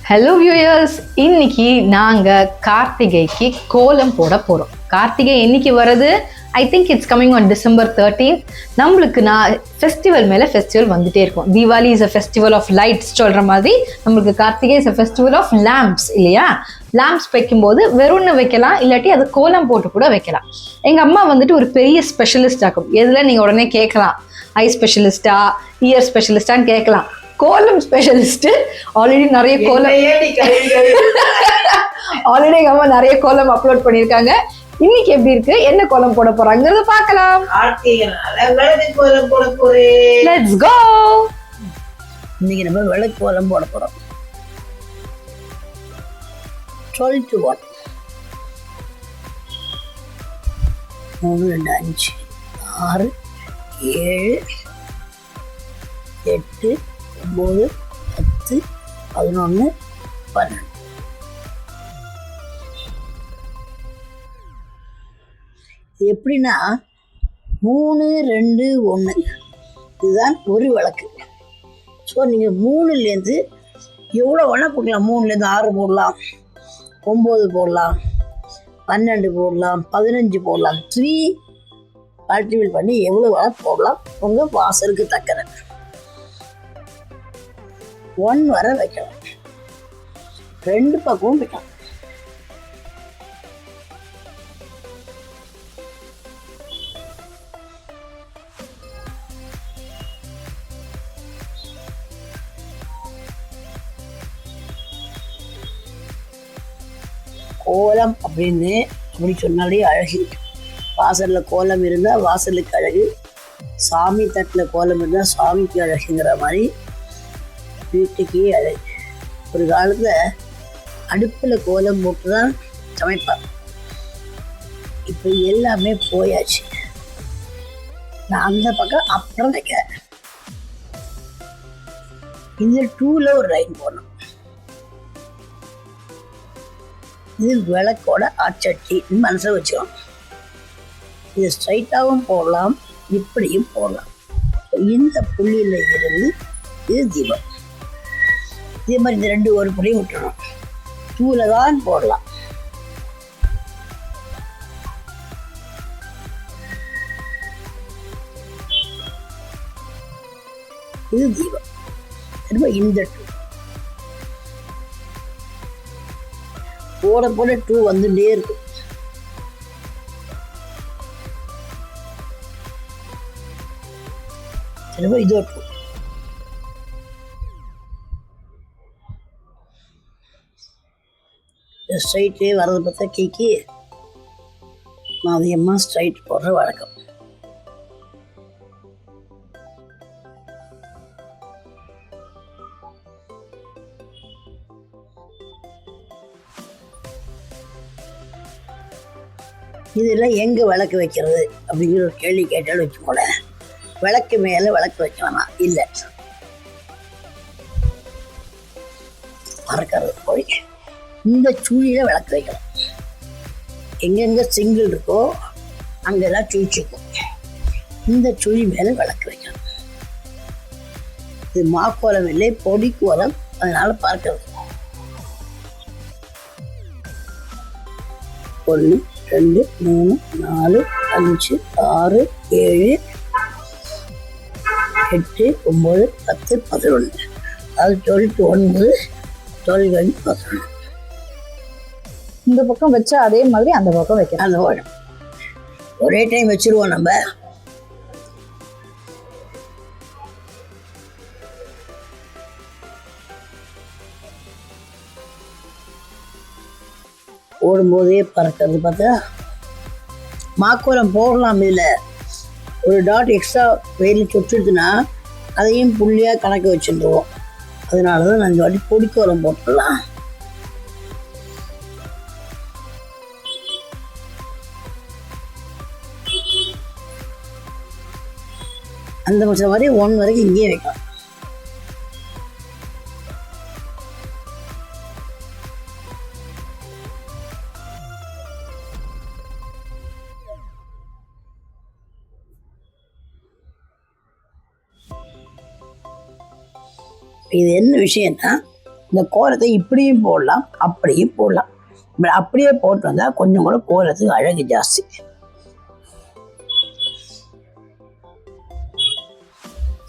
Hello viewers, இன்னைக்கு நாங்கள் கார்த்திகைக்கு கோலம் போட போகிறோம். கார்த்திகை என்னைக்கு வருது? I think it's coming on December 13th. நம்மளுக்கு ஃபெஸ்டிவல் மேலே ஃபெஸ்டிவல் வந்துட்டே இருக்கும். Deepavali is a festival of lights சொல்கிற மாதிரி நம்மளுக்கு Karthigai is a festival of lamps இல்லையா? லேம்ப்ஸ் வைக்கும்போது வெறும்னு வைக்கலாம், இல்லாட்டி அது கோலம் போட்டு கூட வைக்கலாம். எங்கள் அம்மா வந்துட்டு ஒரு பெரிய ஸ்பெஷலிஸ்ட் ஆகும். எதில் நீங்கள் உடனே கேட்கலாம், ஐ ஸ்பெஷலிஸ்டா இயர் ஸ்பெஷலிஸ்டான்னு கேட்கலாம். கோலம் ஸ்பெஷலிஸ்ட். ஆல்ரெடி நிறைய கோலம் ஆல்ரெடி எங்க அம்மா நிறைய கோலம் அப்லோட் பண்ணிருக்காங்க. இன்னைக்கு எப்படி இருக்கு, என்ன கோலம் போட போறாங்கறத பார்க்கலாம். Let's go. இன்னைக்கு நம்ம விளக்கு கோலம் போட போறோம். 12 to 1 3 2 5 6 7 8 9 10 11 12. இது எப்படின்னா 3 2 1 இதுதான் ஒரு விளக்கு. ஸோ நீங்கள் 3லேருந்து எவ்வளோ வேணால் போடலாம். 3லேருந்து 6 போடலாம், 9 போடலாம், 12 போடலாம், 15 போடலாம். 3 மல்டிபிள் பண்ணி எவ்வளோ வேணால் போடலாம். உங்கள் வாசலுக்கு தக்கன 1 வரை வைக்கலாம். 2 பக்கமும் வைக்கலாம். கோலம் அப்படி சொன்னாலே அழகு. வாசலில் கோலம் இருந்தால் வாசலுக்கு அழகு, சாமி தட்டில் கோலம் இருந்தால் சாமிக்கு அழகுங்கிற மாதிரி வீட்டுக்கே அழகு. ஒரு காலத்தில் அடுப்பில் கோலம் போட்டு தான் சமைப்பார். இப்போ எல்லாமே போயாச்சு. நான் அந்த பக்கம் அப்புறம் வைக்கிறேன். இந்த 2ல ஒரு லைன் போடணும். இது விளக்கோட ஆச்சட்டி மனசில் வச்சுக்கணும். இது ஸ்ட்ரைட்டாகவும் போடலாம், இப்படியும் போடலாம். இந்த புள்ளியில் இருந்து இது தீபம். இதே மாதிரி இந்த 2 ஒரு புள்ளியும் விட்டுறணும். 2ல தான் போடலாம். இது தீபம். திரும்ப இந்த 2 போட போட 2 வந்துட்டே இருக்கும். திரும்ப இதோ 2. ஸ்ட்ரைட்டே வர்றது பார்த்தா கேக்கி நான் அதிகமாக ஸ்ட்ரைட் போடுற வழக்கம். இதில் எங்கே விளக்கு வைக்கிறது அப்படிங்கிற ஒரு கேள்வி கேட்டாலும் வச்சுக்கோல. விளக்கு மேலே விளக்கு வைக்கலாமா? இல்லை, மறக்கிறது போய் இந்த சூழியில் விளக்கு வைக்கலாம். எங்கெங்கே சிங்கிள் இருக்கோ அங்கெல்லாம் சூழ்ச்சிக்கும். இந்த சுழி மேலே விளக்கு வைக்கலாம். இது மாக்கோலம் இல்லை, பொடி கோலம், அதனால பார்க்கறது. 1 2 3 4 5 6 7 8 9 10 11. அது 12 to 1 12 11. இந்த பக்கம் வச்சா அதே மாதிரி அந்த பக்கம் வைக்கலாம். அந்த ஓடும் ஒரே டைம் வச்சிருவோம். நம்ம ஓடும்போதே பறக்கிறது பார்த்தா மாக்கோலம் போடலாம். இதில் ஒரு டாட் எக்ஸ்ட்ரா வெயில் சுட்டுதுன்னா அதையும் புள்ளியாக கணக்கு வச்சுருவோம். அதனால தான் நான் இந்த வாட்டி பொடிக்கோலம் போட்டுடலாம். அந்த பட்சம் மாதிரி 1 வரைக்கும் இங்கேயே வைக்கலாம். இது என்ன விஷயம்னா, இந்த கோலத்தை இப்படியும் போடலாம், அப்படியும் போடலாம். அப்படியே போட்டு வந்தால் கொஞ்சம் கூட கோலத்துக்கு அழகு ஜாஸ்தி.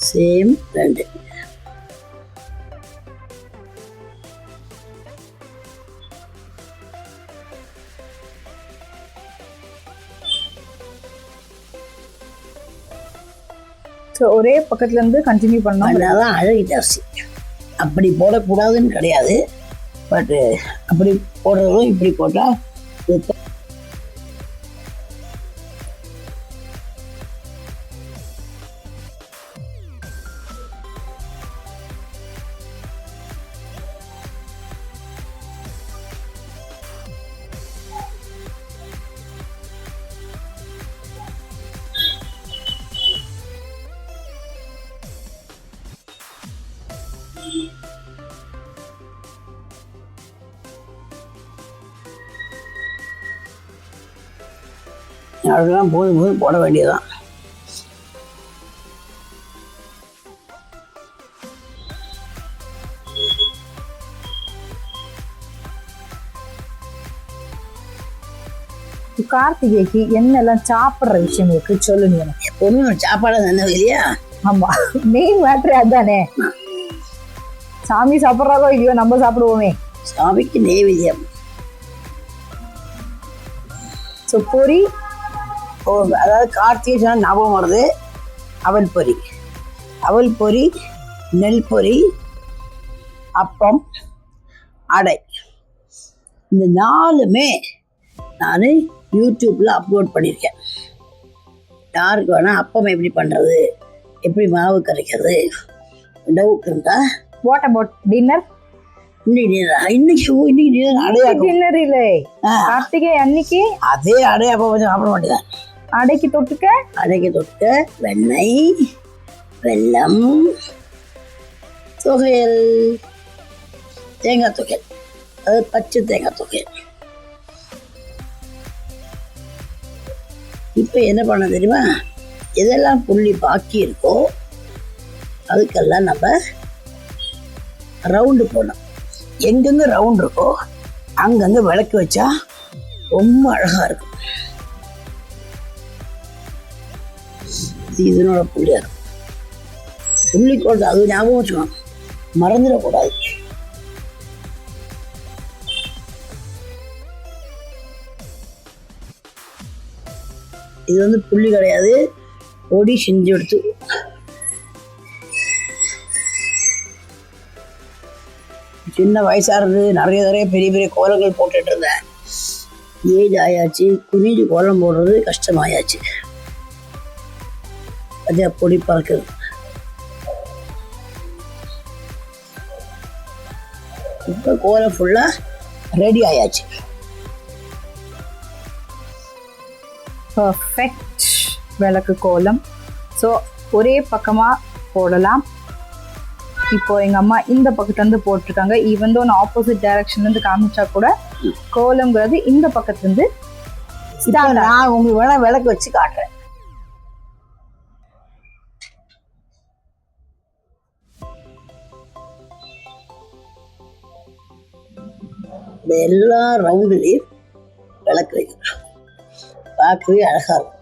சேம் 2. ஸோ ஒரே பக்கத்துல இருந்து கண்டினியூ பண்ணாதான் அழகு ஜாஸ்தி. அப்படி போடக்கூடாதுன்னு கிடையாது, பட்டு அப்படி போடுறதும் இப்படி போட்டால் அதெல்லாம் போதும் போட வேண்டியதுதான். கார்த்திகைக்கு என்னெல்லாம் சாப்பிட்ற விஷயம் இருக்கு சொல்லுங்க. எப்பவுமே ஒரு சாப்பாடு தானே இல்லையா? ஆமா, மெயின் மேட்ரு அதுதானே. சாமி சாப்பிட்றாரோ இல்லையோ, நம்ம சாப்பிடுவோமே. சாமிக்கு நெய்வேத்தியம். ஸோ பொரி, அதாவது கார்த்திகை சொன்னால் ஞாபகம் வருது அவல் பொரி. அவல் பொரி, நெல் பொரி, அப்பம், அடை. இந்த 4மே நான் யூடியூப்பில் அப்லோட் பண்ணியிருக்கேன். யாருக்கு வேணால் அப்பம் எப்படி பண்ணுறது, எப்படி மாவு கரைக்கிறது டவுட் இருந்தா. What about dinner? இன்னைக்கு டின்னர் இல்லை, கார்த்திகை அன்னைக்கு அதே அடை அப்போ கொஞ்சம் சாப்பிட மாட்டேதான். அடைக்கு தொட்டுக்க வெண்ணெய், வெல்லம், துவையல், தேங்காய் துவையல், அது பச்சை தேங்காய் துவையல். இப்போ என்ன பண்ண தெரியுமா, எதெல்லாம் புள்ளி பாக்கி இருக்கோ அதுக்கெல்லாம் நம்ம ரவுண்டு போடணும். எங்கெங்க ரவுண்ட் இருக்கோ அங்கங்கே விளக்கு வச்சா ரொம்ப அழகாக இருக்கும். இதனோட புள்ளியாக இருக்கும். புள்ளி கோடு அது ஞாபகம் வச்சுக்கணும், மறந்துடக்கூடாது. இது வந்து புள்ளி கிடையாது, பொடி செஞ்சு எடுத்து. சின்ன வயசாக இருந்து நிறைய பெரிய பெரிய கோலங்கள் போட்டுட்டு இருந்தேன். ஏஜ் ஆயாச்சு, குனிஞ்சு கோலம் போடுறது கஷ்டமாயாச்சு. அதே பொடி பறக்குது. இப்போ கோலம் ஃபுல்லாக ரெடி ஆயாச்சு. பர்ஃபெக்ட் விளக்கு கோலம். ஸோ ஒரே பக்கமாக போடலாம். இப்போ எங்கள் அம்மா இந்த பக்கத்துலேருந்து போட்டிருக்காங்க. ஈவன் தோ நான் ஆப்போசிட் டைரக்ஷன்லேருந்து காமிச்சா கூட கோலம்ங்கிறது இந்த பக்கத்துலேருந்து. நான் உங்களுக்கு வேணா விளக்கு வச்சு காட்டுறேன். இந்த எல்லா ரவுண்டுலையும் விளக்கு வைக்கிறேன், பார்க்கவே அழகா இருக்கும்.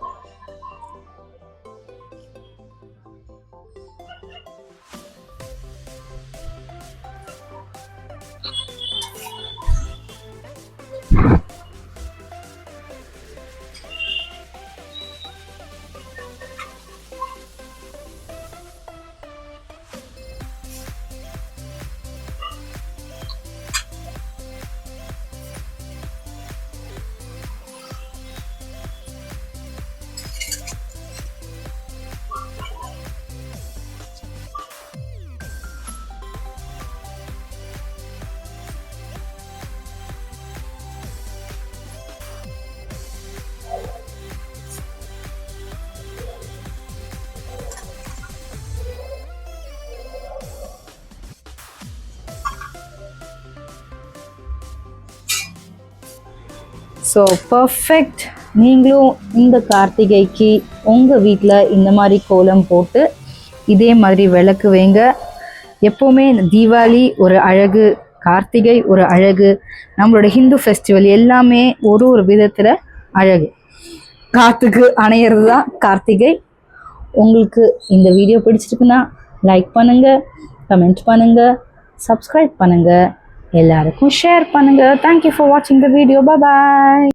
So perfect. நீங்களும் இந்த கார்த்திகைக்கு உங்கள் வீட்டில் இந்த மாதிரி கோலம் போட்டு இதே மாதிரி விளக்கு வைங்க. எப்போவுமே தீபாவளி ஒரு அழகு கார்த்திகை ஒரு அழகு, நம்மளோட ஹிந்து ஃபெஸ்டிவல் எல்லாமே ஒரு ஒரு விதத்தில் அழகு. காத்துக்கு அணையிறது தான் கார்த்திகை. உங்களுக்கு இந்த வீடியோ பிடிச்சிருக்குன்னா லைக் பண்ணுங்கள், கமெண்ட் பண்ணுங்கள், சப்ஸ்கிரைப் பண்ணுங்கள், எல்லாருக்கும் ஷேர் பண்ணுங்கள். தேங்க்யூ ஃபார் வாட்சிங் த வீடியோ. பாய்.